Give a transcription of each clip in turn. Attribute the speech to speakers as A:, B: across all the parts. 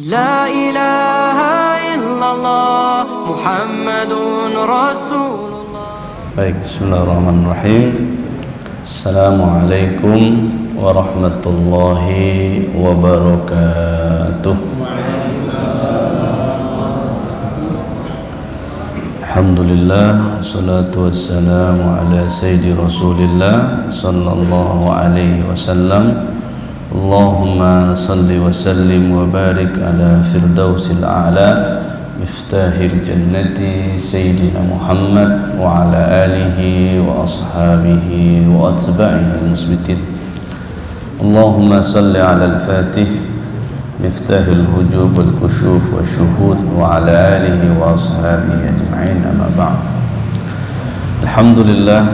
A: La ilaha illallah Muhammadun Rasulullah.
B: Baik, bismillahirrahmanirrahim. Assalamualaikum warahmatullahi wabarakatuh. Alhamdulillah, salatu wassalamu ala sayyidi rasulillah sallallahu alaihi wasallam. Allahumma salli wa sallim wa barik ala firdausil a'la miftahil jannati sayyidina Muhammad wa ala alihi wa ashabihi wa atba'ihi al-musbitin. Allahumma salli ala al-fatih miftahil hujub wal kushuf wa syuhud wa ala alihi wa ashabihi ajma'in, amma ba'd. Alhamdulillah,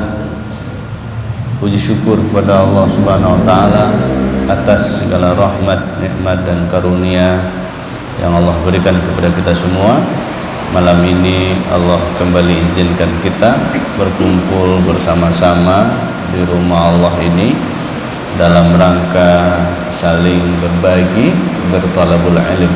B: puji syukur kepada Allah Subhanahu wa taala atas segala rahmat, nikmat dan karunia yang Allah berikan kepada kita semua. Malam ini Allah kembali izinkan kita berkumpul bersama-sama di rumah Allah ini dalam rangka saling berbagi, bertalabul ilm.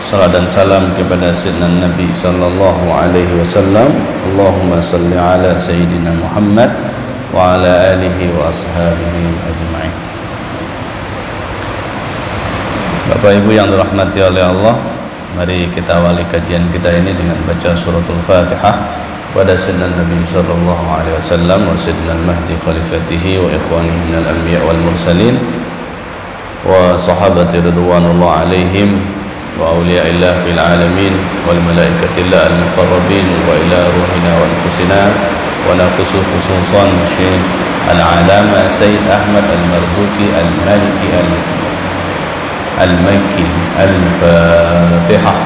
B: Salam dan salam kepada Sayyidina Nabi sallallahu alaihi wasallam. Allahumma salli ala Sayyidina Muhammad wa ala alihi wa ashabihi ajma'in. Bapak Ibu yang dirahmati oleh Allah, mari kita awali kajian kita ini dengan baca suratul Fatihah pada Sayyidina Nabi sallallahu alaihi wasallam wa Sayyidina al-Mahdi khalifatihi wa ikhwanihi minal anbiya wal mursalin wa sahabati ridwanullah alaihim wa awliya'illah fil alamin wal malaikatillah al-muqarrabin wa ila ruhina wa anfusina wa naqsu khususan syekh al-alama Sayyid Ahmad al-Marzuki al-Maliki al-Makki al-Fatihah.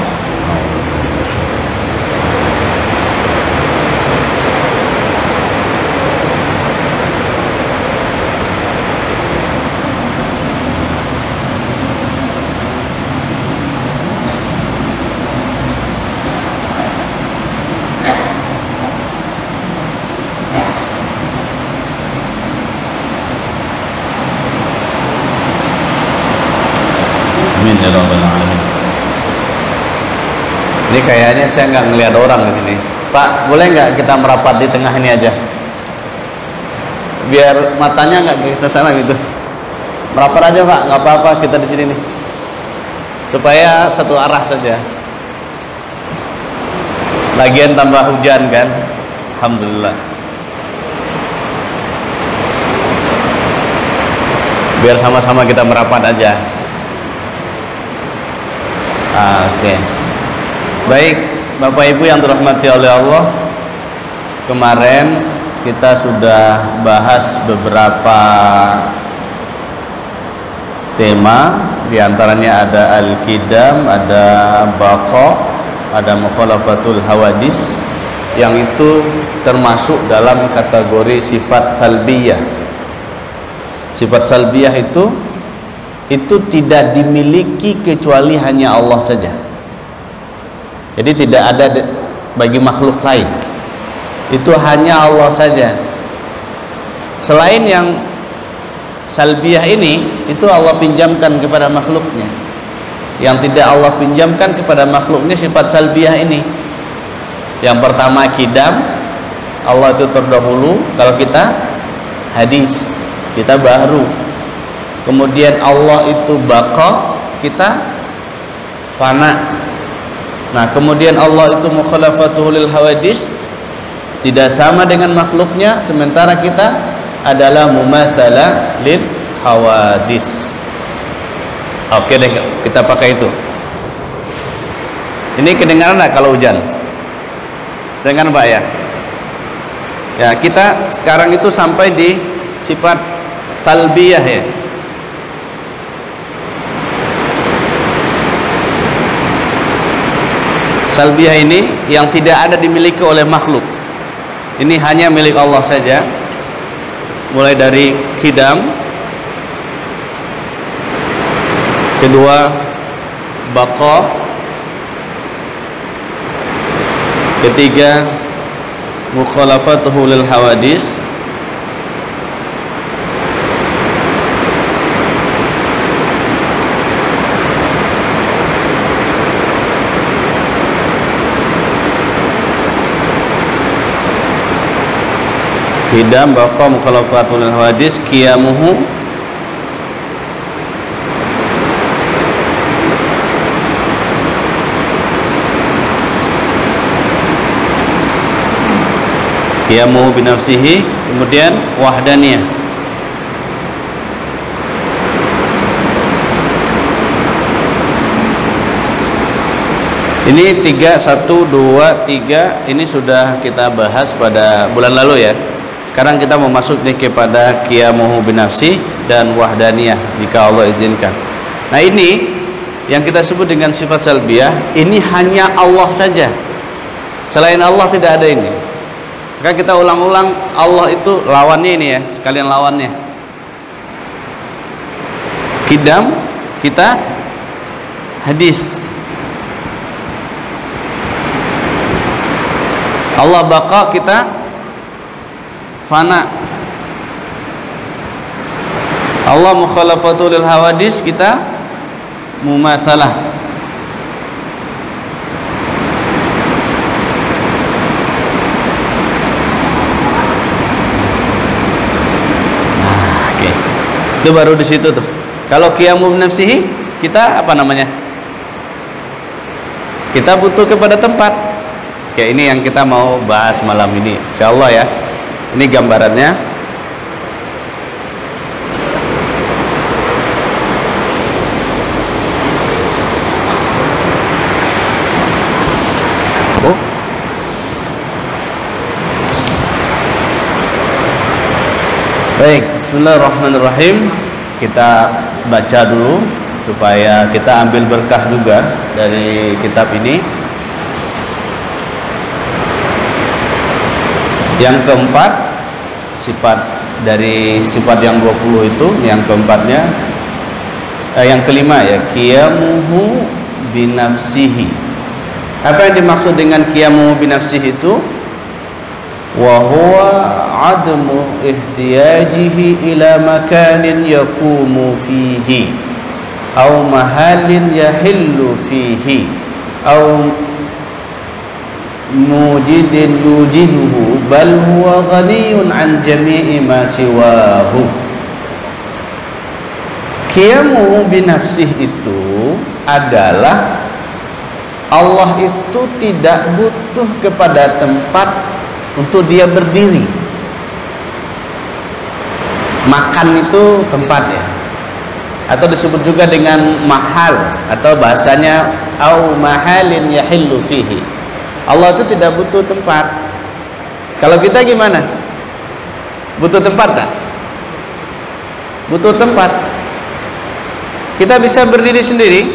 B: Ini kayaknya saya nggak ngelihat orang di sini. Pak, boleh nggak kita merapat di tengah ini aja? Biar matanya nggak ke sana gitu. Merapat aja Pak, nggak apa-apa kita di sini nih. Supaya satu arah saja. Lagian tambah hujan kan? Alhamdulillah. Biar sama-sama kita merapat aja. Oke. Baik, Bapak Ibu yang dirahmati oleh Allah, kemarin kita sudah bahas beberapa tema, diantaranya ada al-qidam, ada baqa, ada mukhalafatul hawadis, yang itu termasuk dalam kategori sifat salbiyah. Sifat salbiyah itu tidak dimiliki kecuali hanya Allah saja. Jadi tidak ada bagi makhluk lain. Itu hanya Allah saja. Selain yang salbiyah ini, itu Allah pinjamkan kepada makhluknya. Yang tidak Allah pinjamkan kepada makhluknya sifat salbiyah ini. Yang pertama qidam, Allah itu terdahulu. Kalau kita hadis, kita baru. Kemudian Allah itu baqa, kita fana. Nah, kemudian Allah itu mukhalafatul lil hawadis, tidak sama dengan makhluknya, sementara kita adalah mumatsalah lil hawadis. Oke deh, kita pakai itu. Ini kedengaran enggak kalau hujan? Dengar Pak ya? Ya, kita sekarang itu sampai di sifat salbiyah ya. Salbiyah ini yang tidak ada dimiliki oleh makhluk. Ini hanya milik Allah saja. Mulai dari qidam, kedua baqa, ketiga mukhalafatuhu lil hawadis, Qidam baqa mukhalafatul hadis qiyamuhu binafsihi, kemudian wahdaniyah. Ini 3, 1, 2, 3 ini sudah kita bahas pada bulan lalu ya. Sekarang kita mau masuk nih kepada qiyamuhu binafsi dan wahdaniyah jika Allah izinkan. Nah ini yang kita sebut dengan sifat salbiyah, ini hanya Allah saja. Selain Allah tidak ada ini. Maka kita ulang-ulang, Allah itu lawannya ini ya, sekalian lawannya. Qidam kita hadis. Allah baqa kita fana. Allah mukhalafatul hawadis kita mumasalah. Itu baru di situ tuh. Kalau qiyamu nafsihi kita apa namanya? Kita butuh kepada tempat. Oke, ini yang kita mau bahas malam ini. Insyaallah ya. Ini gambarannya. Oh. Baik, bismillahirrahmanirrahim. Kita baca dulu supaya kita ambil berkah juga dari kitab ini. Yang keempat, sifat dari sifat yang 20 itu, yang keempatnya yang kelima ya, qiyamuhu binafsihi. Apa yang dimaksud dengan qiyamuhu binafsihi itu? Wa huwa admu ihtiyajihi ila makanin yaqumu fihi aw mahalin yahillu fihi aw mujidin yujiduhu bal huwa ghaniyun an jami'i ma siwahu. Qiyamuhu binafsih itu adalah Allah itu tidak butuh kepada tempat untuk dia berdiri. Makan itu tempat ya, atau disebut juga dengan mahal, atau bahasanya au mahalin yahillu fihi. Allah itu tidak butuh tempat. Kalau kita gimana? Butuh tempat tak? Butuh tempat. Kita bisa berdiri sendiri,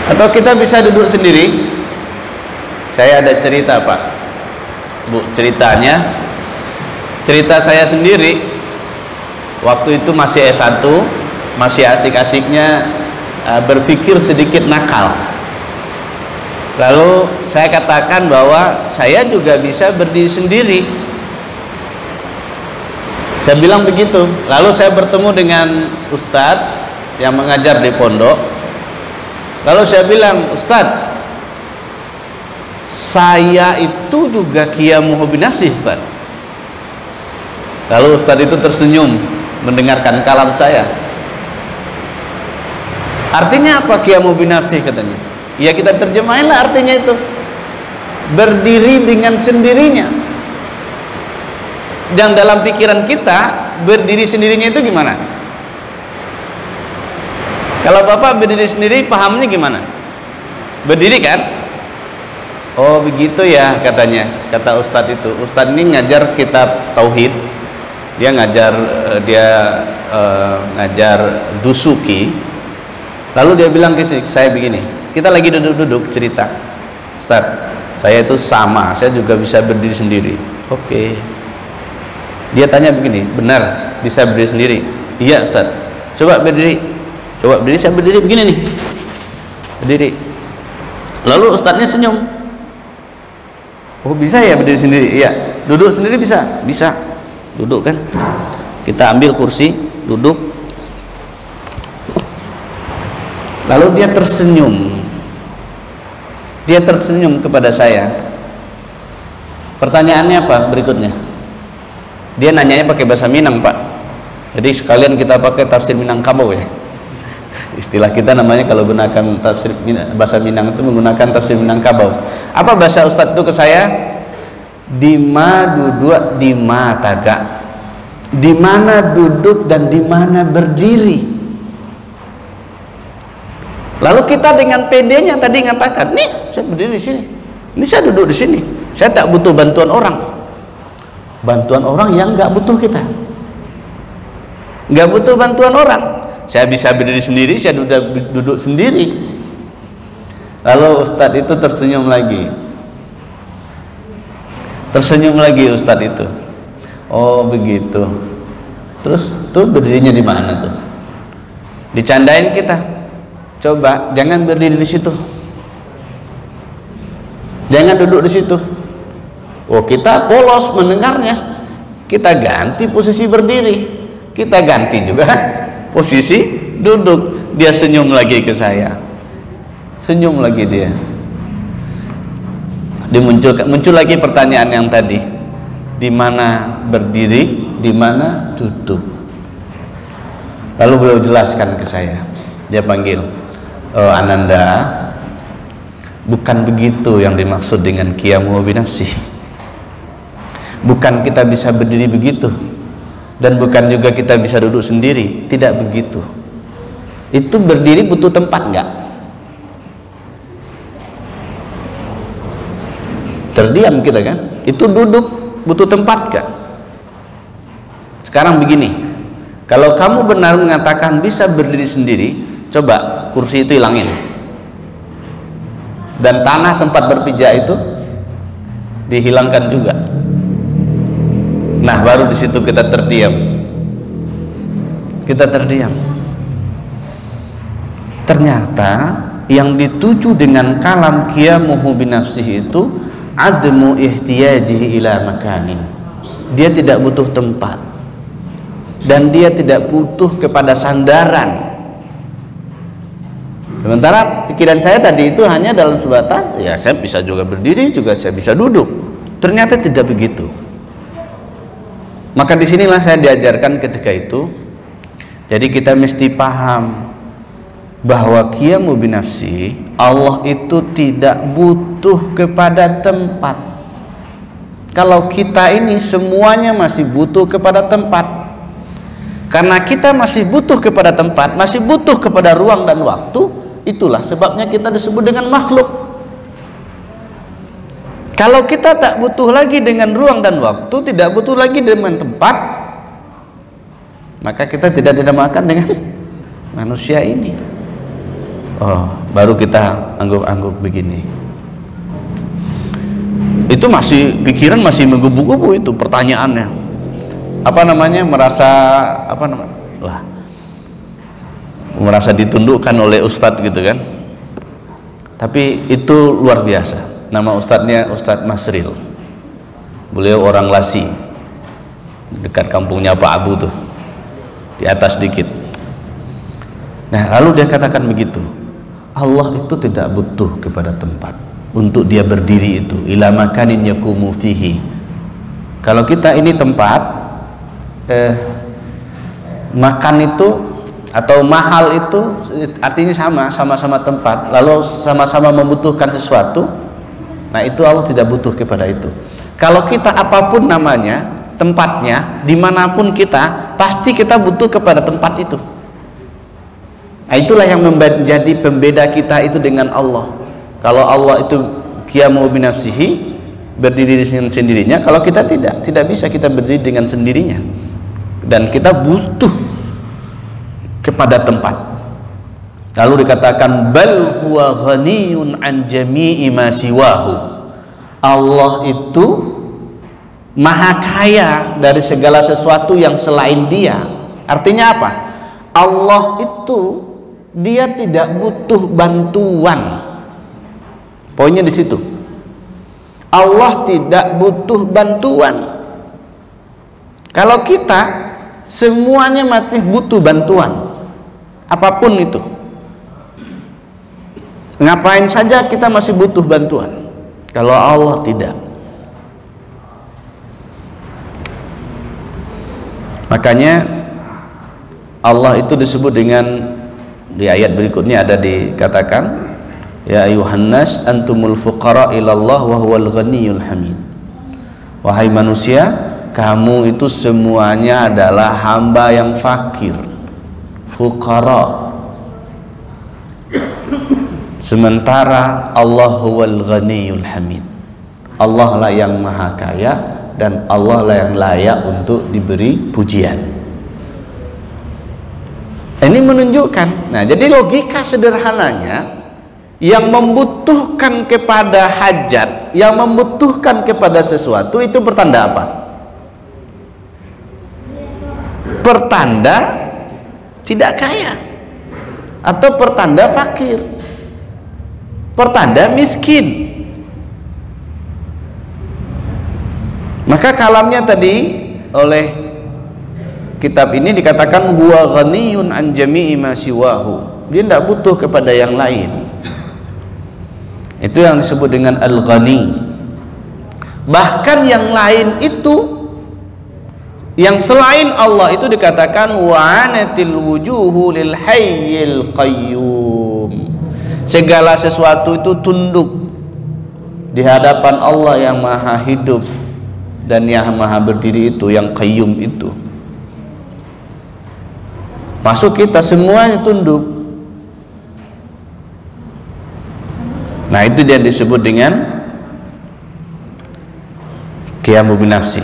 B: atau kita bisa duduk sendiri. Saya ada cerita Pak Bu, cerita saya sendiri. Waktu itu masih S1, masih asik-asiknya berpikir sedikit nakal. Lalu saya katakan bahwa saya juga bisa berdiri sendiri. Saya bilang begitu. Lalu saya bertemu dengan Ustadz yang mengajar di pondok. Lalu saya bilang, Ustadz, saya itu juga qiyamuhu binafsi Ustaz. Lalu Ustaz itu tersenyum mendengarkan kalam saya. Artinya apa qiyamuhu binafsi katanya? Ya kita terjemahinlah artinya itu. Berdiri dengan sendirinya. Dan dalam pikiran kita berdiri sendirinya itu gimana? Kalau Bapak berdiri sendiri pahamnya gimana? Berdiri kan? Oh begitu ya katanya, kata Ustadz itu. Ustadz ini ngajar kitab Tauhid. Dia ngajar Dusuki. Lalu dia bilang ke saya begini, kita lagi duduk-duduk cerita, Ustadz, saya itu sama, saya juga bisa berdiri sendiri. Oke. Dia tanya begini, benar bisa berdiri sendiri? Iya Ustadz. Coba berdiri. Coba berdiri, saya berdiri begini nih. Berdiri. Lalu Ustadznya senyum. Oh bisa ya berdiri sendiri? Iya. Duduk sendiri bisa? Bisa. Duduk kan? Kita ambil kursi, duduk. Lalu dia tersenyum. Dia tersenyum kepada saya. Pertanyaannya apa berikutnya? Dia nanyanya pakai bahasa Minang, Pak. Jadi sekalian kita pakai tafsir Minangkabau ya. Istilah kita namanya kalau gunakan tafsir bahasa Minang itu menggunakan tafsir Minangkabau. Apa bahasa Ustadz itu ke saya? Dima duduk di mataga. Di mana duduk dan di mana berdiri. Lalu kita dengan PD-nya tadi mengatakan, nih saya berdiri di sini, ini saya duduk di sini, saya tak butuh bantuan orang. Bantuan orang yang nggak butuh kita, nggak butuh bantuan orang. Saya bisa berdiri sendiri, saya duduk sendiri. Lalu Ustadz itu tersenyum lagi. Tersenyum lagi Ustadz itu. Oh begitu. Terus tuh berdirinya di mana tuh? Dicandain kita. Coba jangan berdiri di situ. Jangan duduk di situ. Oh kita polos mendengarnya. Kita ganti posisi berdiri. Kita ganti juga posisi duduk. Dia senyum lagi ke saya. Senyum lagi dia. Muncul lagi pertanyaan yang tadi. Di mana berdiri, di mana duduk. Lalu beliau jelaskan ke saya. Dia panggil, Ananda, bukan begitu yang dimaksud dengan qiyamu binafsi. Bukan kita bisa berdiri begitu, dan bukan juga kita bisa duduk sendiri. Tidak begitu. Itu berdiri butuh tempat enggak? Terdiam kita kan? Itu duduk butuh tempat enggak? Sekarang begini, kalau kamu benar mengatakan bisa berdiri sendiri, coba kursi itu hilangin, dan tanah tempat berpijak itu dihilangkan juga. Nah baru di situ kita terdiam. Kita terdiam. Ternyata yang dituju dengan kalam qiyamuhu binafsihi itu admu ihtiyajihi ila makanin. Dia tidak butuh tempat, dan dia tidak butuh kepada sandaran. Sementara pikiran saya tadi itu hanya dalam sebatas, ya saya bisa juga berdiri, juga saya bisa duduk. Ternyata tidak begitu. Maka disinilah saya diajarkan ketika itu. Jadi kita mesti paham bahwa qiyamu binafsi, Allah itu tidak butuh kepada tempat. Kalau kita ini semuanya masih butuh kepada tempat. Karena kita masih butuh kepada tempat, masih butuh kepada ruang dan waktu, itulah sebabnya kita disebut dengan makhluk. Kalau kita tak butuh lagi dengan ruang dan waktu, tidak butuh lagi dengan tempat, maka kita tidak dinamakan dengan manusia ini. Oh, baru kita anggap-anggap begini. Itu masih pikiran masih menggebu-gebu itu pertanyaannya. Apa namanya? Merasa ditundukkan oleh ustadz gitu kan. Tapi itu luar biasa. Nama ustadznya Ustadz Masril. Beliau orang Lasi, dekat kampungnya Pak Abu tuh, di atas dikit. Nah lalu dia katakan begitu, Allah itu tidak butuh kepada tempat untuk dia berdiri itu, ila makanin yakumu fihi. Kalau kita ini tempat, makan itu atau mahal itu artinya sama-sama tempat, lalu sama-sama membutuhkan sesuatu. Nah itu Allah tidak butuh kepada itu. Kalau kita apapun namanya, tempatnya, dimanapun kita, pasti kita butuh kepada tempat itu. Nah itulah yang menjadi pembeda kita itu dengan Allah. Kalau Allah itu qiyamu binafsihi, berdiri dengan sendirinya. Kalau kita tidak bisa kita berdiri dengan sendirinya. Dan kita butuh kepada tempat. Lalu dikatakan bal huwa ghaniyun an jami'i ma siwahu. Allah itu maha kaya dari segala sesuatu yang selain dia. Artinya apa? Allah itu dia tidak butuh bantuan. Poinnya di situ. Allah tidak butuh bantuan. Kalau kita semuanya masih butuh bantuan, apapun itu. Ngapain saja kita masih butuh bantuan. Kalau Allah tidak. Makanya Allah itu disebut dengan, di ayat berikutnya ada dikatakan, ya ayuhan nas antumul fuqara ilallah wa huwal ghaniyul hamid. Wahai manusia, kamu itu semuanya adalah hamba yang fakir, fuqara, sementara Allah huwal ghaniyul hamid. Allah lah yang maha kaya dan Allah lah yang layak untuk diberi pujian. Ini menunjukkan, nah jadi logika sederhananya, yang membutuhkan kepada hajat, yang membutuhkan kepada sesuatu, itu pertanda apa? Pertanda tidak kaya, atau pertanda fakir, pertanda miskin. Maka kalamnya tadi oleh kitab ini dikatakan huwa ghaniyun an jami'i ma siwahu. Dia tidak butuh kepada yang lain. Itu yang disebut dengan al-ghani. Bahkan yang lain itu, yang selain Allah itu dikatakan wa'anatil wujuhu lil hayyil qayyum. Segala sesuatu itu tunduk di hadapan Allah yang maha hidup dan yang maha berdiri itu, yang qayyum itu. Masuk kita semuanya tunduk. Nah itu dia disebut dengan qiyamu binafsi.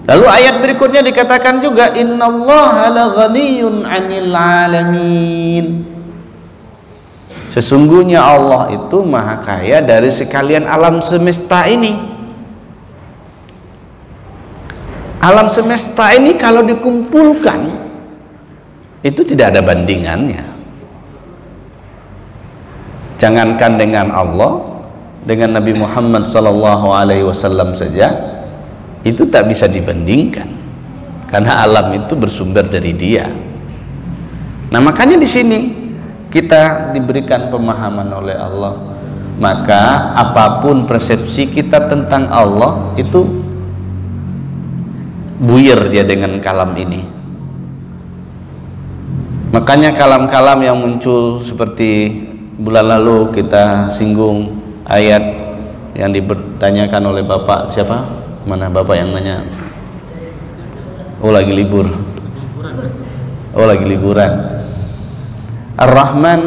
B: Lalu ayat berikutnya dikatakan juga innallaha la ghaniyun 'anil 'alamin. Sesungguhnya Allah itu maha kaya dari sekalian alam semesta ini. Alam semesta ini kalau dikumpulkan itu tidak ada bandingannya. Jangankan dengan Allah, dengan Nabi Muhammad SAW saja itu tak bisa dibandingkan, karena alam itu bersumber dari Dia. Nah makanya di sini kita diberikan pemahaman oleh Allah, maka apapun persepsi kita tentang Allah itu buyar dia dengan kalam ini. Makanya kalam-kalam yang muncul seperti bulan lalu kita singgung ayat yang dipertanyakan oleh Bapak, siapa? Mana Bapak yang nanya? Oh lagi libur. Oh lagi liburan. Ar-Rahman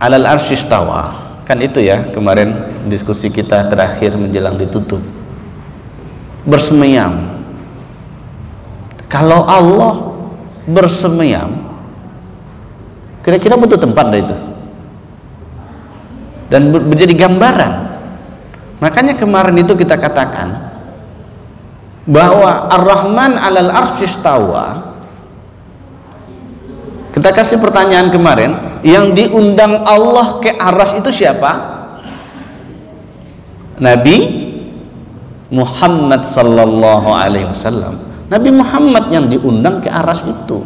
B: 'alal arsy istawa. Kan itu ya kemarin diskusi kita terakhir menjelang ditutup. Bersemayam. Kalau Allah bersemayam, kira-kira butuh tempat dah itu, dan menjadi gambaran. Makanya kemarin itu kita katakan bahwa Ar-Rahman 'alal arsy istawa. Kita kasih pertanyaan kemarin, yang diundang Allah ke aras itu siapa? Nabi Muhammad sallallahu alaihi wasallam. Nabi Muhammad yang diundang ke aras itu.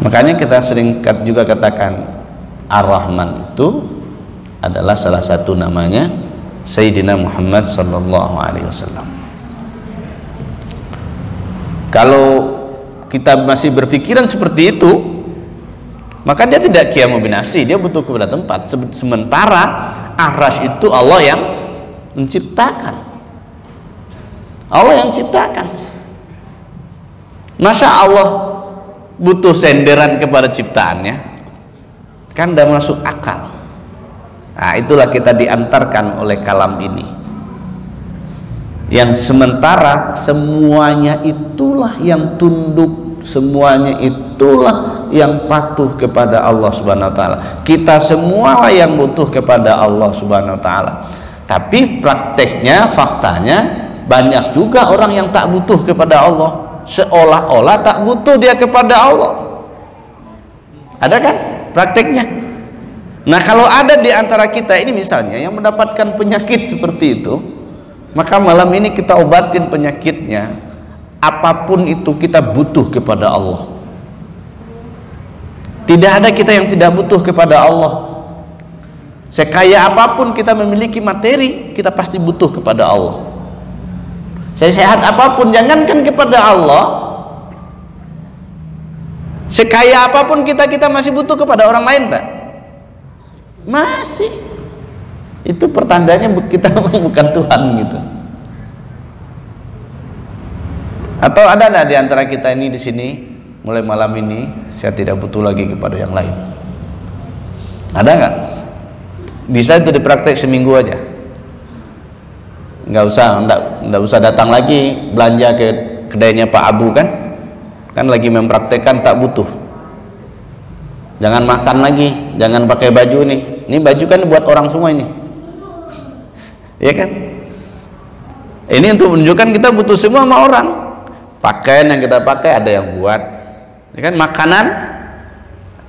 B: Makanya kita sering juga katakan Ar-Rahman itu adalah salah satu namanya Sayyidina Muhammad sallallahu alaihi wasallam. Kalau kita masih berpikiran seperti itu, maka dia tidak qiyamu binafsi, dia butuh kepada tempat. Sementara aras itu Allah yang menciptakan. Allah yang ciptakan. Masa Allah butuh senderan kepada ciptaannya? Kan tidak masuk akal. Nah itulah kita diantarkan oleh kalam ini, yang sementara semuanya itulah yang tunduk, semuanya itulah yang patuh kepada Allah Subhanahu wa taala. Kita semua yang butuh kepada Allah Subhanahu wa taala. Tapi prakteknya, faktanya, banyak juga orang yang tak butuh kepada Allah, seolah-olah tak butuh dia kepada Allah. Ada kan prakteknya? Nah kalau ada di antara kita ini misalnya yang mendapatkan penyakit seperti itu, maka malam ini kita obatin penyakitnya. Apapun itu kita butuh kepada Allah. Tidak ada kita yang tidak butuh kepada Allah. Sekaya apapun kita memiliki materi, kita pasti butuh kepada Allah. Sesehat apapun, jangankan kepada Allah, sekaya apapun kita masih butuh kepada orang lain tak? Masih. Itu pertandanya kita bukan Tuhan gitu. Atau ada nggak di antara kita ini di sini mulai malam ini saya tidak butuh lagi kepada yang lain? Ada nggak? Bisa itu dipraktek seminggu aja. Nggak usah datang lagi belanja ke kedainya Pak Abu kan lagi mempraktekkan tak butuh. Jangan makan lagi, jangan pakai baju nih. Ini baju kan buat orang semua ini, ya kan? Ini untuk menunjukkan kita butuh semua sama orang. Pakaian yang kita pakai ada yang buat, ya kan? Makanan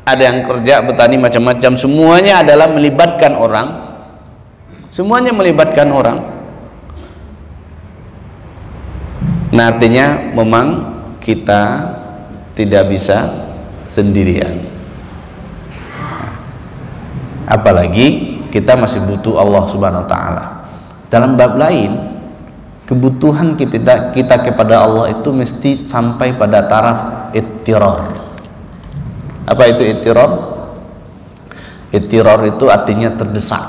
B: ada yang kerja petani macam-macam, semuanya adalah melibatkan orang. Semuanya melibatkan orang. Nah, artinya memang kita tidak bisa sendirian. Apalagi kita masih butuh Allah Subhanahu wa taala. Dalam bab lain, kebutuhan kita kepada Allah itu mesti sampai pada taraf ittirar. Apa itu ittirar? Ittirar itu artinya terdesak,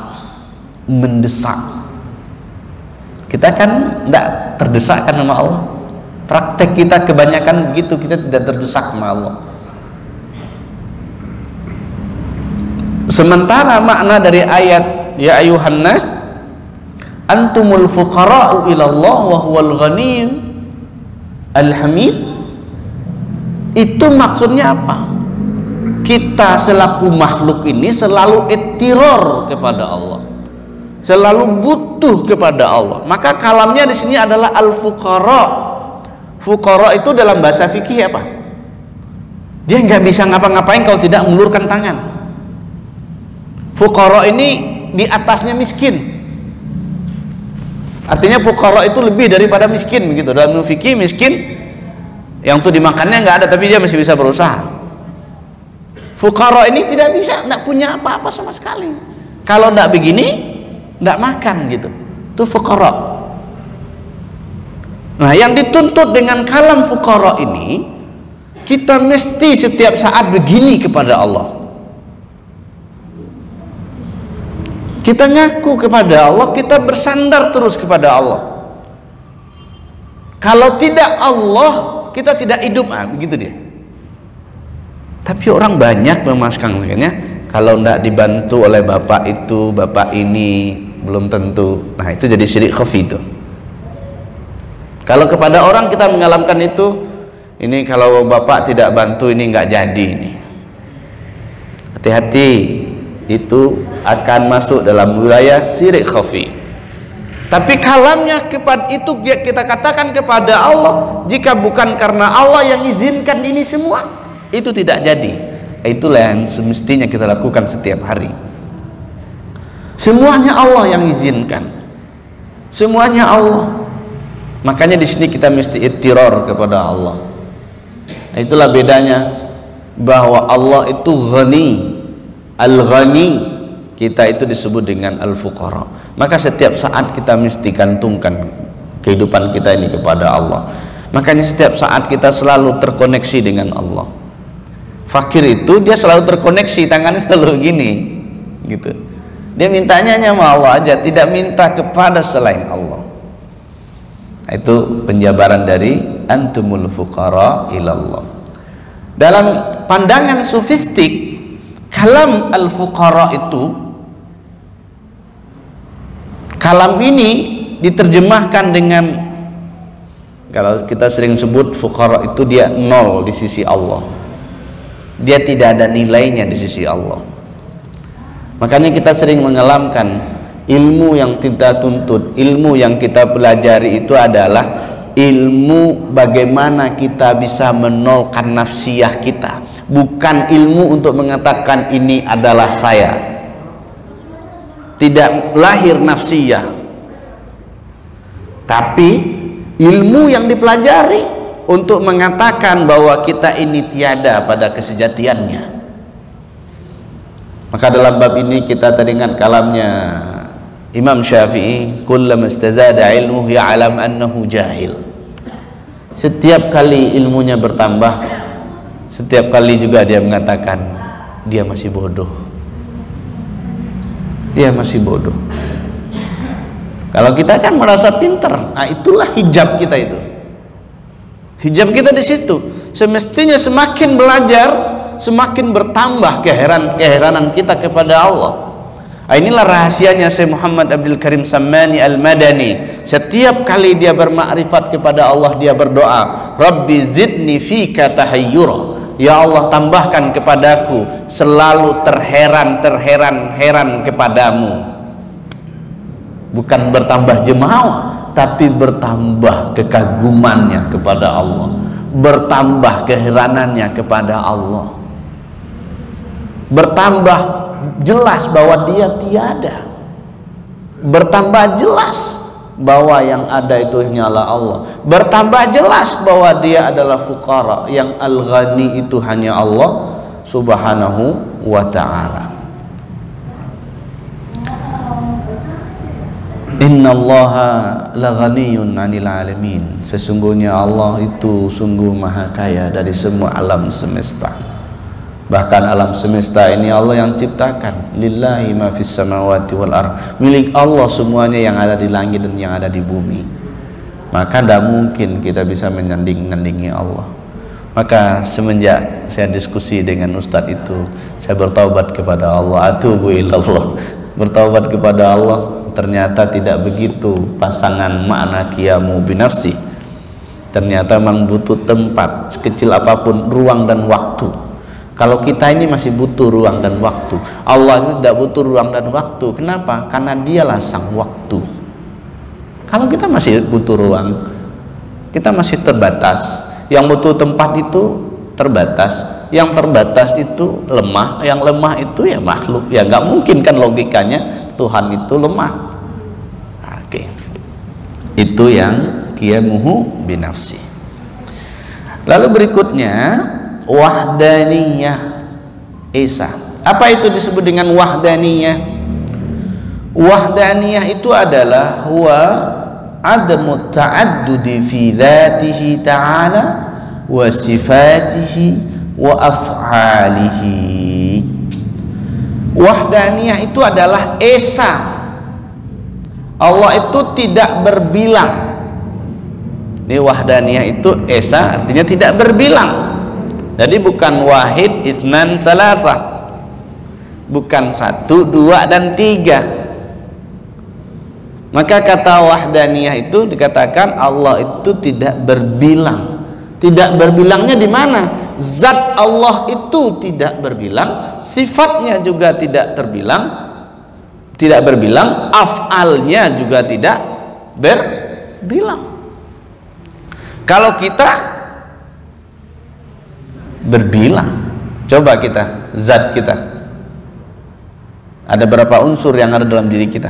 B: mendesak. Kita kan tidak terdesak kan sama Allah. Praktek kita kebanyakan begitu, kita tidak terdesak sama Allah. Sementara makna dari ayat ya ayuhan nas antumul fuqara'u ilallah wa huwal ghani al-hamid, itu maksudnya apa? Kita selaku makhluk ini selalu ittirar kepada Allah, selalu butuh kepada Allah. Maka kalamnya di sini adalah al-fuqara. Fuqara itu dalam bahasa fikih apa? Dia nggak bisa ngapa-ngapain kalau tidak mengulurkan tangan. Fuqara ini di atasnya miskin. Artinya fuqara itu lebih daripada miskin begitu. Dalam fikih miskin yang tuh dimakannya nggak ada tapi dia masih bisa berusaha. Fuqara ini tidak bisa, tidak punya apa-apa sama sekali. Kalau tidak begini, tidak makan gitu. Itu fuqara. Nah, yang dituntut dengan kalam fuqara ini, kita mesti setiap saat begini kepada Allah. Kita ngaku kepada Allah, kita bersandar terus kepada Allah. Kalau tidak Allah, kita tidak hidup, begitu dia. Tapi orang banyak memasukkan makanya kalau tidak dibantu oleh bapak itu, bapak ini belum tentu. Nah, itu jadi syirik khafi itu. Kalau kepada orang kita mengalamkan itu, ini kalau bapak tidak bantu ini nggak jadi ini. Hati-hati, itu akan masuk dalam wilayah syirik khafi. Tapi kalamnya kepada itu kita katakan kepada Allah, jika bukan karena Allah yang izinkan ini semua, itu tidak jadi. Itulah yang semestinya kita lakukan setiap hari. Semuanya Allah yang izinkan, semuanya Allah. Makanya di sini kita mesti ittirar kepada Allah. Itulah bedanya, bahwa Allah itu ghani, al-ghani, kita itu disebut dengan al-fuqara. Maka setiap saat kita mesti gantungkan kehidupan kita ini kepada Allah. Makanya setiap saat kita selalu terkoneksi dengan Allah. Fakir itu dia selalu terkoneksi, tangannya selalu gini gitu. Dia mintanya hanya sama Allah aja, tidak minta kepada selain Allah. Itu penjabaran dari antumul fuqara ilallah. Dalam pandangan sufistik, kalam al-fuqara itu, kalam ini diterjemahkan dengan, kalau kita sering sebut fuqara itu dia nol di sisi Allah, dia tidak ada nilainya di sisi Allah. Makanya kita sering mengalamkan ilmu yang kita tuntut, ilmu yang kita pelajari itu adalah ilmu bagaimana kita bisa menolkan nafsiyah kita, bukan ilmu untuk mengatakan ini adalah saya. Tidak lahir nafsiyah, tapi ilmu yang dipelajari untuk mengatakan bahwa kita ini tiada pada kesejatiannya. Maka dalam bab ini kita teringat kalamnya Imam Syafi'i, kullama istazada ilmuhu ya'lam annahu jahil. Setiap kali ilmunya bertambah, setiap kali juga dia mengatakan dia masih bodoh. Dia masih bodoh. Kalau kita kan merasa pinter, nah itulah hijab kita itu. Hijab kita di situ. Semestinya semakin belajar, semakin bertambah keheranan kita kepada Allah. Inilah rahasianya Syekh Muhammad Abdul Karim Sammani Al-Madani. Setiap kali dia bermakrifat kepada Allah, dia berdoa, Rabbi zidni fika tahayyura. Ya Allah, tambahkan kepadaku selalu terheran kepadamu. Bukan bertambah jemaah, tapi bertambah kekagumannya kepada Allah, bertambah keheranannya kepada Allah, bertambah jelas bahwa dia tiada, bertambah jelas bahwa yang ada itu hanyalah Allah, bertambah jelas bahwa dia adalah fuqara, yang al-ghani itu hanya Allah subhanahu wa ta'ala. Innallaha laghaniyun 'anil 'alamin. Sesungguhnya Allah itu sungguh maha kaya dari semua alam semesta. Bahkan alam semesta ini Allah yang ciptakan. Lillahi ma fis samawati wal ardh. Milik Allah semuanya yang ada di langit dan yang ada di bumi. Maka tidak mungkin kita bisa menyandingi Allah. Maka semenjak saya diskusi dengan Ustadz itu, saya bertaubat kepada Allah. Atubu ilallah. Bertaubat kepada Allah. Ternyata tidak begitu pasangan makna qiyamu binafsi. Ternyata memang butuh tempat sekecil apapun, ruang dan waktu. Kalau kita ini masih butuh ruang dan waktu, Allah itu tidak butuh ruang dan waktu. Kenapa? Karena dialah sang waktu. Kalau kita masih butuh ruang, kita masih terbatas. Yang butuh tempat itu terbatas, yang terbatas itu lemah, yang lemah itu ya makhluk. Ya nggak mungkin kan logikanya Tuhan itu lemah. Oke. Itu yang qiyamuhu binafsi. Lalu berikutnya wahdaniyah Esa. Apa itu disebut dengan wahdaniyah? Wahdaniyah itu adalah huwa adamu ta'addudi fi dzatihi ta'ala wa sifatihi wa af'alihi. Wahdaniyah itu adalah Esa. Allah itu tidak berbilang. Ini wahdaniyah itu Esa artinya tidak berbilang. Jadi bukan wahid, isnan, salasah, bukan 1, 2 dan 3. Maka kata wahdaniyah itu dikatakan Allah itu tidak berbilang. Tidak berbilangnya di mana? Zat Allah itu tidak berbilang, sifatnya juga tidak berbilang, af'alnya juga tidak berbilang. Kalau kita berbilang, coba kita, zat kita ada berapa unsur yang ada dalam diri kita?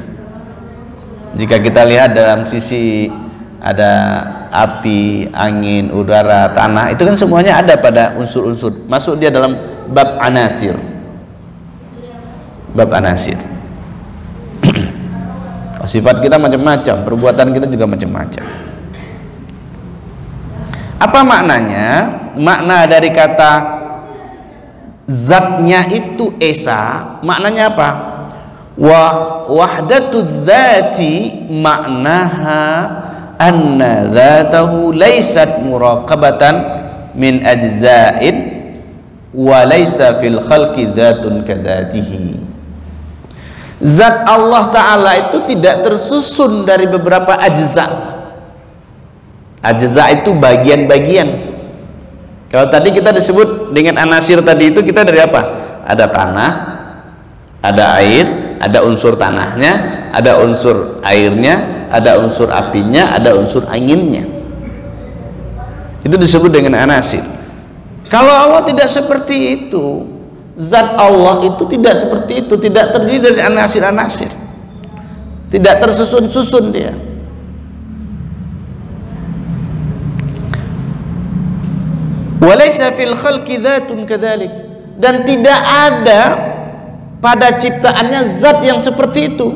B: Jika kita lihat dalam sisi ada api, angin, udara, tanah, itu kan semuanya ada pada unsur-unsur. Masuk dia dalam bab anasir. Bab anasir. Sifat kita macam-macam, perbuatan kita juga macam-macam. Apa maknanya? Makna dari kata zatnya itu Esa, maknanya apa? Wahdatu dzati maknaha anna dzatahu laysat muraqabatan min ajza'in wa laysa fil khalqi dzatun kadzatihi. Zat Allah Ta'ala itu tidak tersusun dari beberapa ajza. Ajza itu bagian-bagian. Kalau tadi kita disebut dengan anasir tadi itu kita dari apa? Ada tanah, ada air, ada unsur tanahnya, ada unsur airnya, ada unsur apinya, ada unsur anginnya. Itu disebut dengan anasir. Kalau Allah tidak seperti itu, zat Allah itu tidak seperti itu, tidak terdiri dari anasir-anasir, tidak tersusun-susun dia. Walaysa fil khalqi dzatun kadzalik, dan tidak ada pada ciptaannya zat yang seperti itu.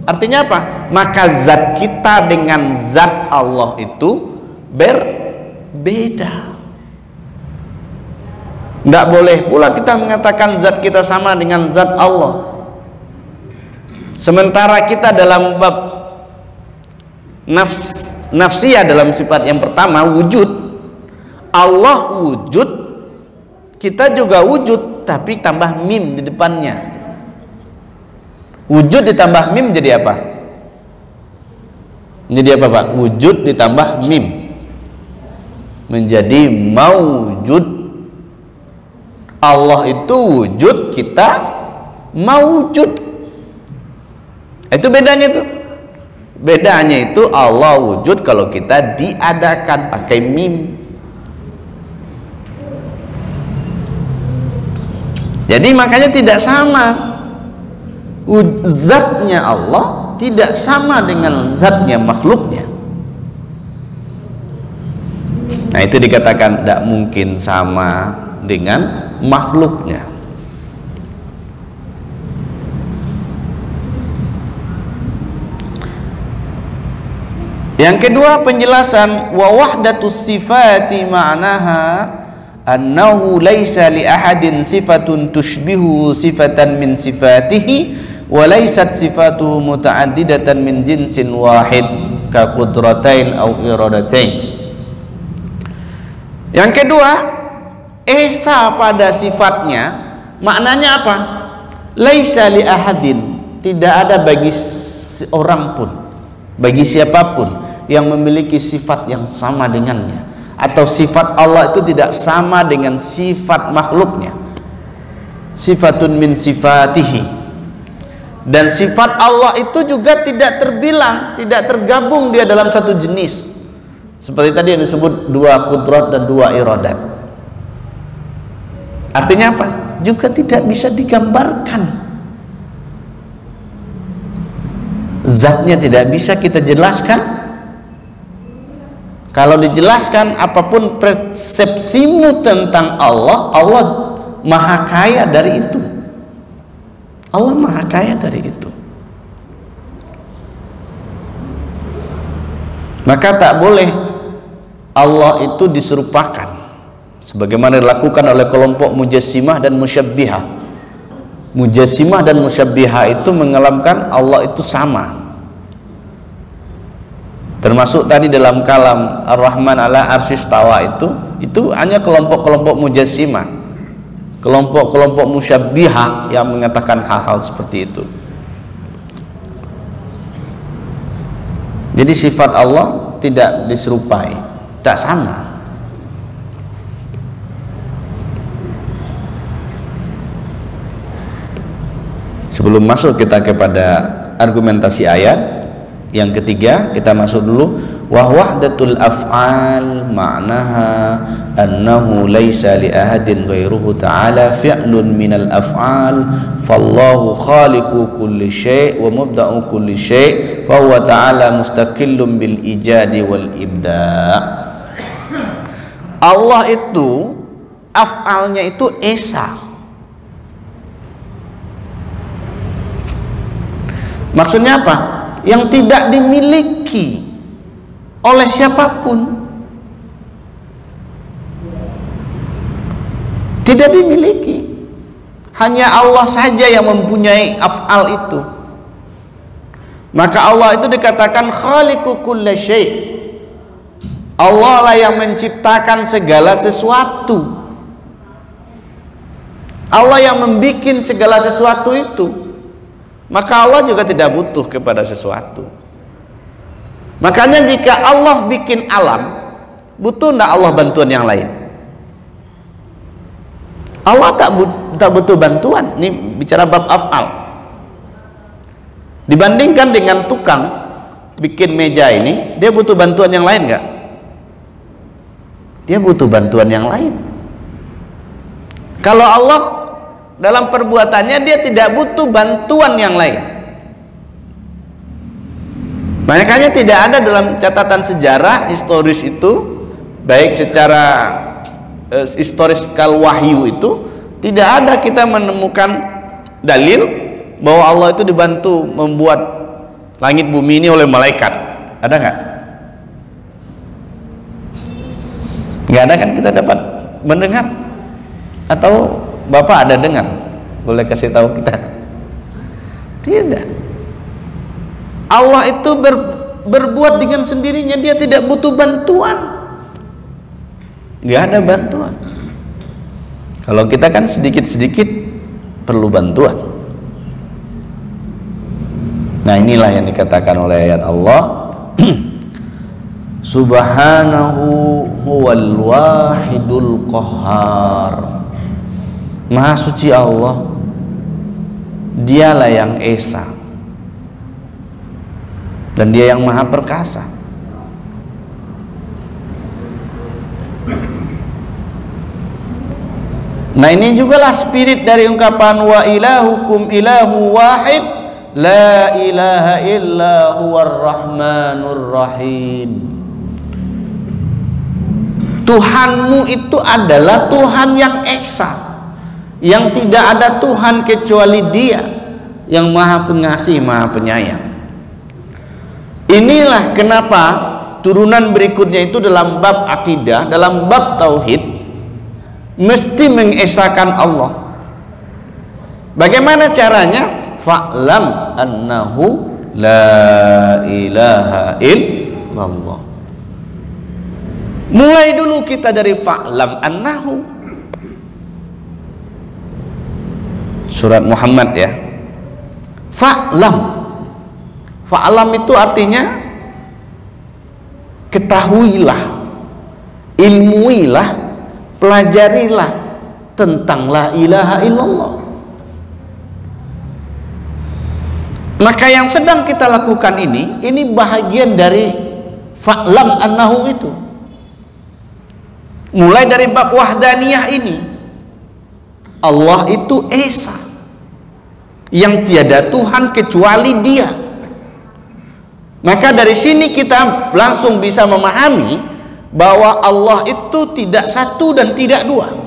B: Artinya apa? Maka zat kita dengan zat Allah itu berbeda. Nggak boleh pula kita mengatakan zat kita sama dengan zat Allah. Sementara kita dalam bab nafsiyah, dalam sifat yang pertama wujud, Allah wujud, kita juga wujud, tapi tambah mim di depannya. Wujud ditambah mim jadi apa? Jadi apa Pak? Wujud ditambah mim menjadi maujud. Allah itu wujud, kita maujud. Itu bedanya tuh. Bedanya itu Allah wujud kalau kita diadakan pakai mim. Jadi makanya tidak sama. Zatnya Allah tidak sama dengan zatnya makhluknya. Nah itu dikatakan tidak mungkin sama dengan makhluknya. Yang kedua penjelasan, wa wahdatus sifati ma'naha annahu laisa li ahadin sifatun tushbihu sifatan min sifatihi wa laysat sifatuhu muta'addidatan min jinsin wahid ka qudratain au iradatain. Yang kedua, esa pada sifatnya maknanya apa? Laisa li ahadin, tidak ada bagi seorang pun, bagi siapapun yang memiliki sifat yang sama dengannya, atau sifat Allah itu tidak sama dengan sifat makhluknya. Sifatun min sifatihi. Dan sifat Allah itu juga tidak terbilang, tidak tergabung dia dalam satu jenis. Seperti tadi yang disebut dua kudrat dan dua iradat. Artinya apa? Juga tidak bisa digambarkan. Zatnya tidak bisa kita jelaskan. Kalau dijelaskan apapun persepsimu tentang Allah, Allah maha kaya dari itu. Allah maha kaya dari itu. Maka tak boleh Allah itu diserupakan sebagaimana dilakukan oleh kelompok mujassimah dan musyabbihah. Mujassimah dan musyabbihah itu mengalamkan Allah itu sama. Termasuk tadi dalam kalam Ar-Rahman ala arsyistawa itu hanya kelompok-kelompok mujassimah, kelompok-kelompok musyabbihah yang mengatakan hal-hal seperti itu. Jadi sifat Allah tidak diserupai, tak sama. Sebelum masuk kita kepada argumentasi ayat yang ketiga, kita masuk dulu. Wa wahdatul af'al ma'naha annahu laysa li ahadin ghairuhu ta'ala fi'lun minal af'al fallahu khaliqu kulli syai' wa mubda'u kulli syai' fa huwa ta'ala mustaqillun bil ijadi wal ibda'. Allah itu af'alnya itu esa. Maksudnya apa? Yang tidak dimiliki oleh siapapun, tidak dimiliki, hanya Allah saja yang mempunyai af'al itu. Maka Allah itu dikatakan khaliqu kulli syai'. Allah lah yang menciptakan segala sesuatu. Allah yang membikin segala sesuatu itu. Maka Allah juga tidak butuh kepada sesuatu. Makanya jika Allah bikin alam, butuh tidak Allah bantuan yang lain? Allah tak butuh bantuan. Ini bicara bab af'al. Dibandingkan dengan tukang bikin meja ini, dia butuh bantuan yang lain nggak? Dia butuh bantuan yang lain. Kalau Allah dalam perbuatannya dia tidak butuh bantuan yang lain. Makanya tidak ada dalam catatan sejarah historis itu, baik secara historiskal wahyu itu, tidak ada kita menemukan dalil bahwa Allah itu dibantu membuat langit bumi ini oleh malaikat. Ada nggak? Nggak ada kan, kita dapat mendengar? Atau Bapak ada dengar? Boleh kasih tahu kita? Tidak. Allah itu berbuat dengan sendirinya, dia tidak butuh bantuan. Nggak ada bantuan. Kalau kita kan sedikit-sedikit perlu bantuan. Nah, inilah yang dikatakan oleh ayat Allah. Subhanahu huwal wahidul qahhar. Maha suci Allah, dialah yang esa dan dia yang maha perkasa. Nah, ini jugalah spirit dari ungkapan wa ilahukum ilahu wahid la ilaha illa huwar rahmanur rahim. Tuhanmu itu adalah Tuhan yang esa, yang tidak ada Tuhan kecuali Dia, yang maha pengasih, maha penyayang. Inilah kenapa turunan berikutnya itu dalam bab akidah, dalam bab tauhid, mesti mengesakan Allah. Bagaimana caranya? Fa'lam annahu la ilaha illallah. Mulai dulu kita dari fa'lam annahu. Surat Muhammad ya. Fa'lam. Fa'lam itu artinya ketahuilah, ilmuilah, pelajarilah tentang la ilaha illallah. Maka yang sedang kita lakukan ini bahagian dari fa'lam annahu itu. Mulai dari bab wahdaniyah ini, Allah itu esa, yang tiada Tuhan kecuali Dia. Maka dari sini kita langsung bisa memahami bahwa Allah itu tidak satu dan tidak dua,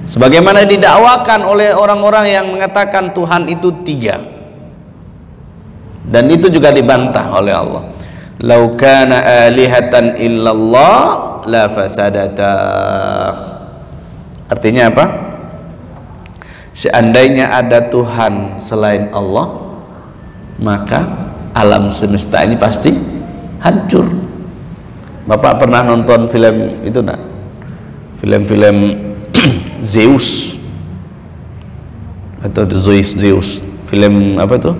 B: sebagaimana didakwakan oleh orang-orang yang mengatakan Tuhan itu tiga, dan itu juga dibantah oleh Allah. Lau kana alihatan illallah la fasadata. Artinya apa? Seandainya ada Tuhan selain Allah, maka alam semesta ini pasti hancur. Bapak pernah nonton film itu enggak? Film-film Zeus atau Zeus, film apa itu?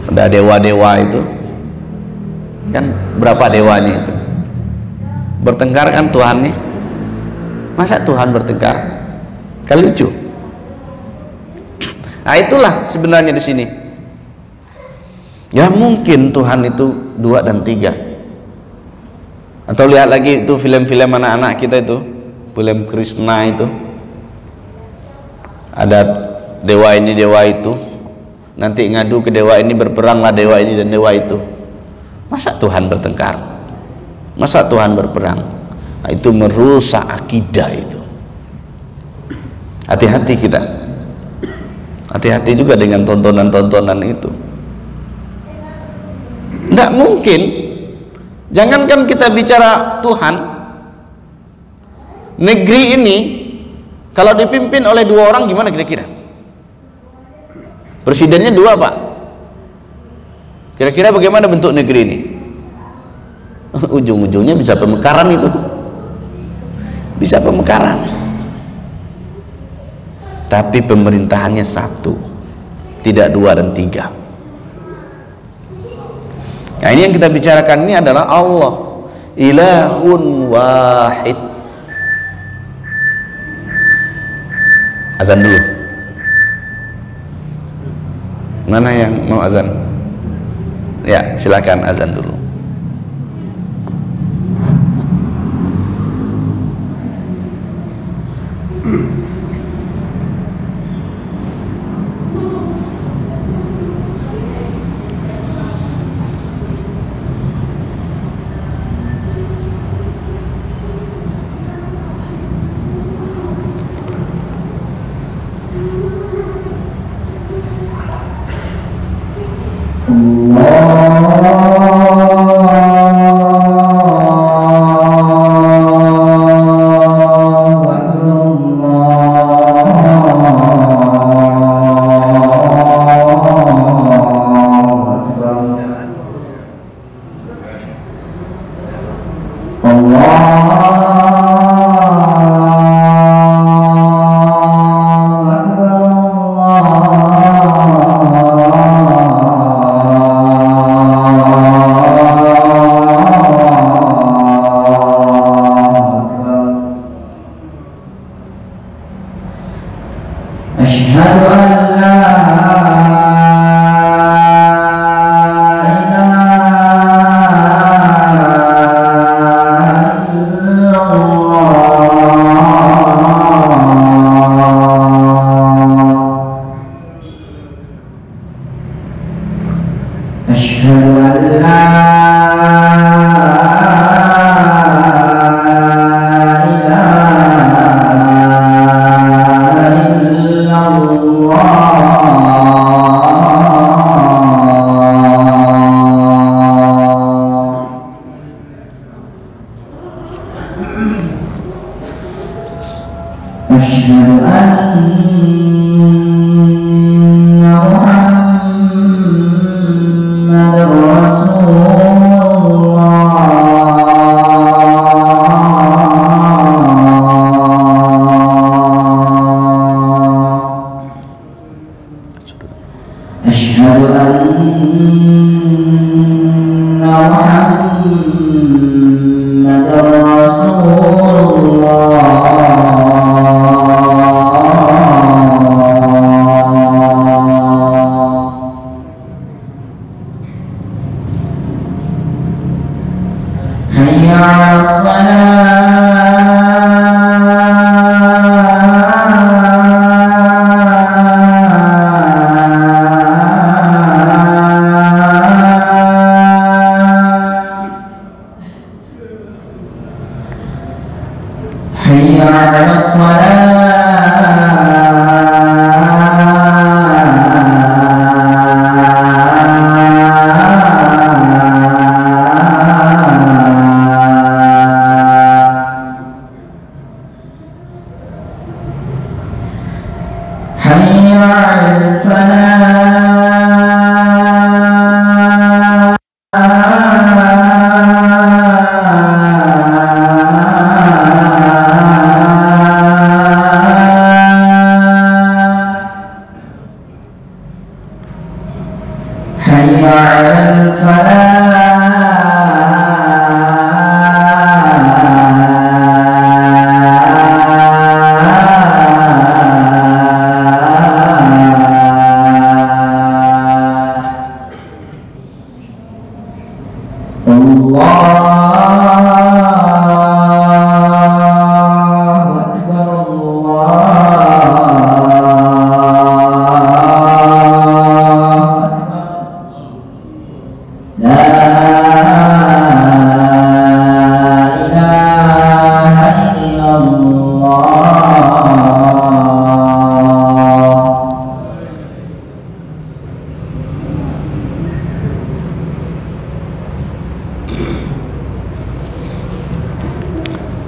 B: Ada dewa-dewa itu kan, berapa dewanya itu bertengkar kan Tuhannya. Masa Tuhan bertengkar? Kan lucu. Nah, itulah sebenarnya di sini. Ya mungkin Tuhan itu dua dan tiga. Atau lihat lagi itu film-film anak-anak kita itu, film Krishna itu, ada dewa ini dewa itu, nanti ngadu ke dewa ini, berperanglah dewa ini dan dewa itu. Masa Tuhan bertengkar? Masa Tuhan berperang? Nah, itu merusak akidah itu. Hati-hati kita. Hati-hati juga dengan tontonan-tontonan itu. Tidak mungkin. Jangankan kita bicara Tuhan, negeri ini kalau dipimpin oleh dua orang gimana kira-kira? Presidennya dua, Pak. Kira-kira bagaimana bentuk negeri ini? Ujung-ujungnya bisa pemekaran itu. Bisa pemekaran. Tapi pemerintahannya satu, tidak dua dan tiga. Nah, ini yang kita bicarakan ini adalah Allah, ilahun wahid. Azan dulu. Mana yang mau azan? Ya, silakan azan dulu.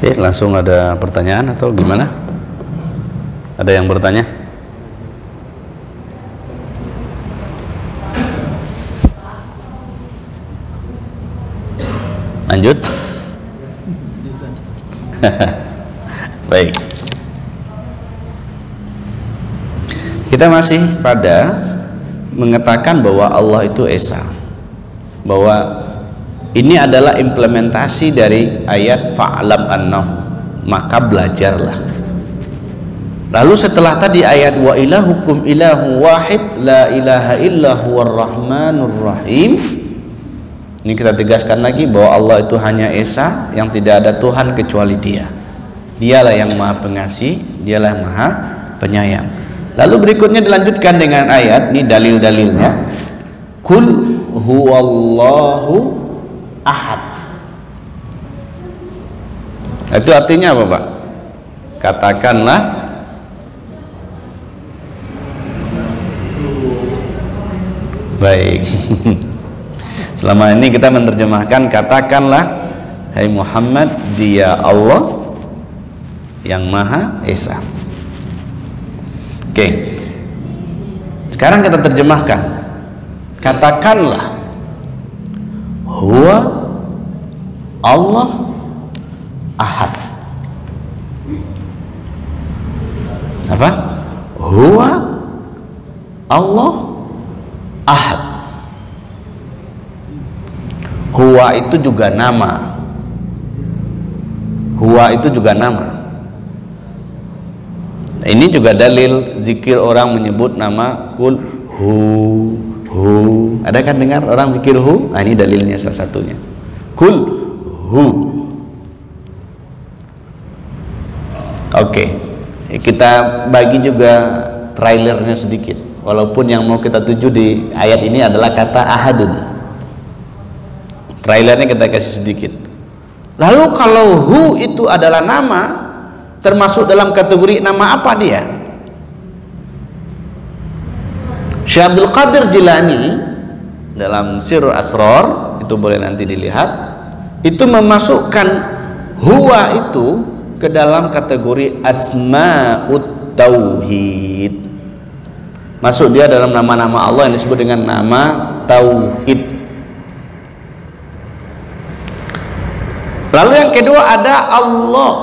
B: Oke, langsung ada pertanyaan atau gimana? Ada yang bertanya? Lanjut. Baik. Kita masih pada mengatakan bahwa Allah itu Esa, bahwa ini adalah implementasi dari ayat fa'lam annahu, maka belajarlah. Lalu setelah tadi ayat wa ilahukum ilahu wahid la ilaha illa huwar rahmanur rahim, ini kita tegaskan lagi bahwa Allah itu hanya Esa, yang tidak ada Tuhan kecuali Dia. Dialah yang Maha Pengasih, Dialah yang Maha Penyayang. Lalu berikutnya dilanjutkan dengan ayat, ini dalil-dalilnya. Kul huwallahu ahad. Itu artinya apa, Pak? Katakanlah baik. Selama ini kita menerjemahkan katakanlah hai Muhammad, Dia Allah yang Maha Esa. Oke. Sekarang kita terjemahkan. Katakanlah huwa Allah ahad. Apa? Huwa Allah ahad. Huwa itu juga nama. Huwa itu juga nama. Ini juga dalil zikir orang menyebut nama kul hu. Ada kan dengar orang zikir hu? Nah, ini dalilnya salah satunya. Kul hu. Oke. Kita bagi juga trailernya sedikit. Walaupun yang mau kita tuju di ayat ini adalah kata ahadun. Trailernya kita kasih sedikit. Lalu kalau hu itu adalah nama, termasuk dalam kategori nama apa dia? Syekh Abdul Qadir Jilani dalam Sirrul Asrar, itu boleh nanti dilihat, itu memasukkan huwa itu ke dalam kategori asma'ut tauhid. Masuk dia dalam nama-nama Allah yang disebut dengan nama tauhid. Lalu yang kedua ada Allah.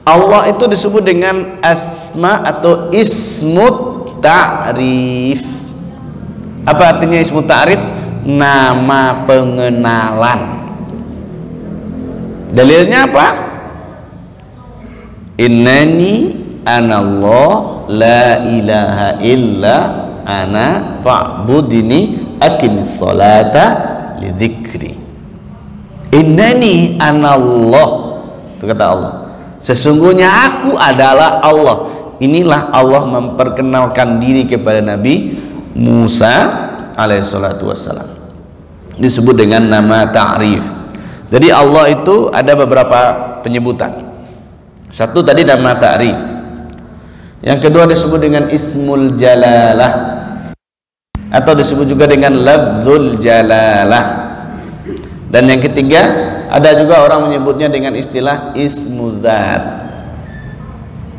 B: Allah itu disebut dengan asma atau ismut ta'rif. Apa artinya ismut ta'rif? Nama pengenalan. Dalilnya apa? Innani anallah la ilaha illa ana fa'budini aqimis salata li dzikri. Innani anallah, itu kata Allah, sesungguhnya aku adalah Allah. Inilah Allah memperkenalkan diri kepada Nabi Musa alaihissalatu wassalam, disebut dengan nama ta'rif. Jadi Allah itu ada beberapa penyebutan. Satu tadi nama ta'rif, yang kedua disebut dengan ismul jalalah atau disebut juga dengan lafzul jalalah, dan yang ketiga ada juga orang menyebutnya dengan istilah ismu zat,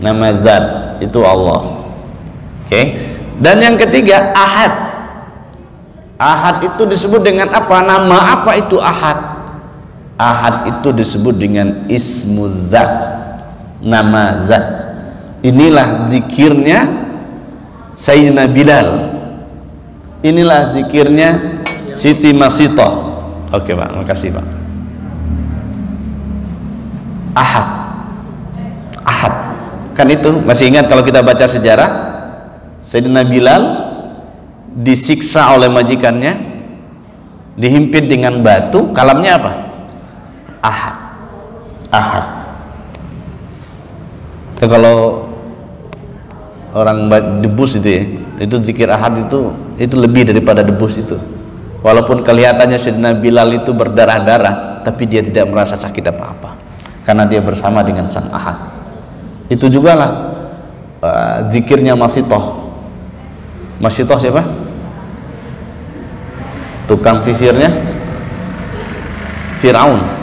B: nama zat itu Allah. Oke. Dan yang ketiga ahad. Ahad itu disebut dengan apa? Nama apa itu ahad? Ahad itu disebut dengan ismu zat, nama zat. Inilah zikirnya Sayyidina Bilal, inilah zikirnya Siti Masitoh. Oke Pak, makasih Pak. Ahad, ahad, kan itu masih ingat kalau kita baca sejarah Sayyidina Bilal disiksa oleh majikannya, dihimpit dengan batu, kalamnya apa? Ahad. Ahad. Itu kalau orang debus itu ya, itu zikir ahad itu lebih daripada debus itu. Walaupun kelihatannya Sayyidina Bilal itu berdarah-darah, tapi dia tidak merasa sakit apa-apa karena dia bersama dengan sang ahad. Itu juga lah zikirnya Masitoh. Masitoh siapa? Tukang sisirnya Firaun.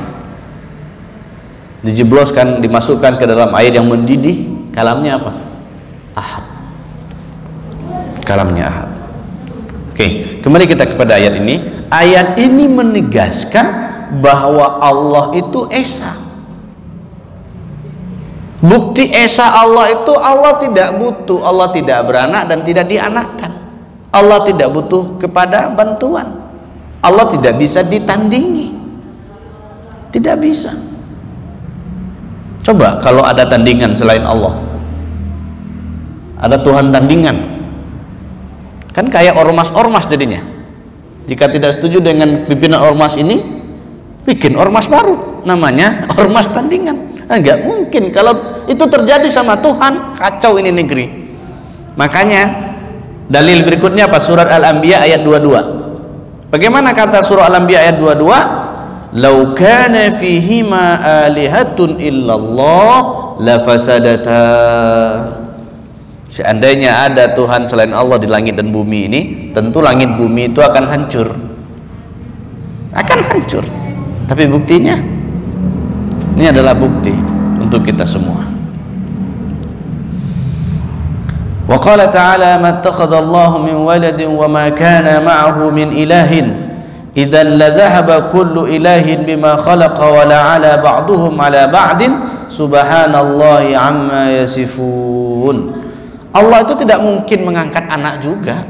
B: Dijebloskan, dimasukkan ke dalam air yang mendidih, kalamnya apa? Ahad. Kalamnya ahad. Oke, kembali kita kepada ayat ini. Ayat ini menegaskan bahwa Allah itu esa. Bukti esa Allah itu Allah tidak butuh, Allah tidak beranak dan tidak dianakkan. Allah tidak butuh kepada bantuan. Allah tidak bisa ditandingi. Tidak bisa. Coba kalau ada tandingan selain Allah, ada Tuhan tandingan, kan kayak ormas-ormas jadinya. Jika tidak setuju dengan pimpinan ormas ini, bikin ormas baru, namanya ormas tandingan. Enggak mungkin. Kalau itu terjadi sama Tuhan, kacau ini negeri. Makanya dalil berikutnya apa? Surat Al-Anbiya ayat 22. Bagaimana kata surah Al-Anbiya ayat 22? Lau kana fihima alihatun illallah lafasadata. Seandainya ada Tuhan selain Allah di langit dan bumi ini, tentu langit bumi itu akan hancur. Akan hancur. Tapi buktinya, ini adalah bukti untuk kita semua. Wa qala ta'ala ma ittakhadallahu min waladin wa ma kana ma'ahu min ilahin idzan la dhahaba kullu ilahin bima khalaqa wa la 'ala ba'duhum 'ala ba'din subhanallahi 'amma yasifun. Allah itu tidak mungkin mengangkat anak juga,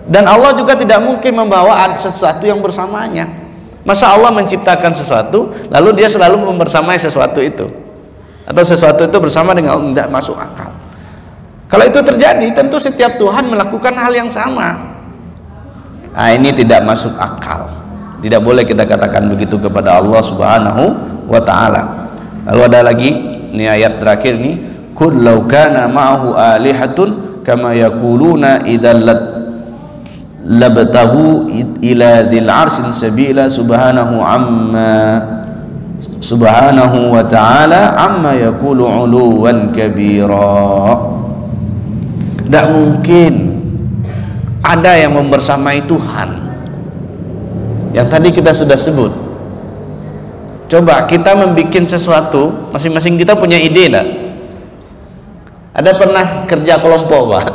B: dan Allah juga tidak mungkin membawa sesuatu yang bersamanya. Masa Allah menciptakan sesuatu lalu dia selalu membersamai sesuatu itu, atau sesuatu itu bersama dengan Allah? Tidak masuk akal. Kalau itu terjadi, tentu setiap Tuhan melakukan hal yang sama. Nah, ini tidak masuk akal. Tidak boleh kita katakan begitu kepada Allah Subhanahu wa ta'ala. Lalu ada lagi, ini ayat terakhir nih, qul law kana ma'ahu alihatun kama yaquluna idzal labtahu ila dzil arsyin sabila subhanahu wa ta'ala amma yaqulu 'uluwan kabira. Tidak mungkin ada yang membersamai Tuhan. Yang tadi kita sudah sebut, Coba kita membuat sesuatu, masing-masing kita punya ide enggak? Ada pernah kerja kelompok, Pak?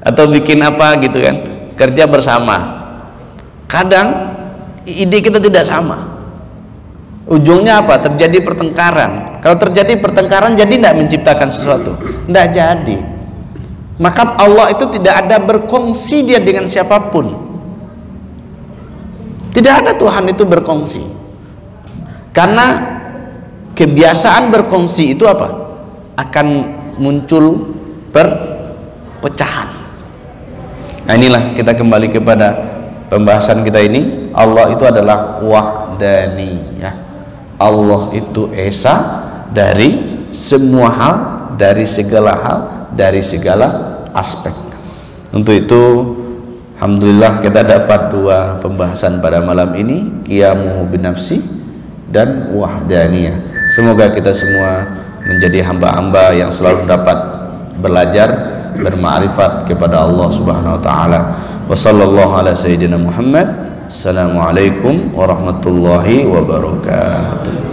B: Atau bikin apa gitu kan? Kerja bersama. Kadang ide kita tidak sama. Ujungnya apa? Terjadi pertengkaran. Kalau terjadi pertengkaran, jadi tidak menciptakan sesuatu. Tidak jadi. Maka Allah itu tidak ada berkongsi dia dengan siapapun. Tidak ada Tuhan itu berkongsi. Karena kebiasaan berkongsi itu apa? Akan muncul perpecahan. Nah, inilah kita kembali kepada pembahasan kita ini. Allah itu adalah wahdaniyah. Allah itu esa dari semua hal, dari segala hal, dari segala aspek. Untuk itu alhamdulillah kita dapat dua pembahasan pada malam ini, qiyamuhu binafsi dan wahdaniyah. Semoga kita semua menjadi hamba-hamba yang selalu dapat belajar, bermakrifat kepada Allah Subhanahu wa taala. Wa sallallahu ala sayyidina Muhammad. Assalamualaikum warahmatullahi wabarakatuh.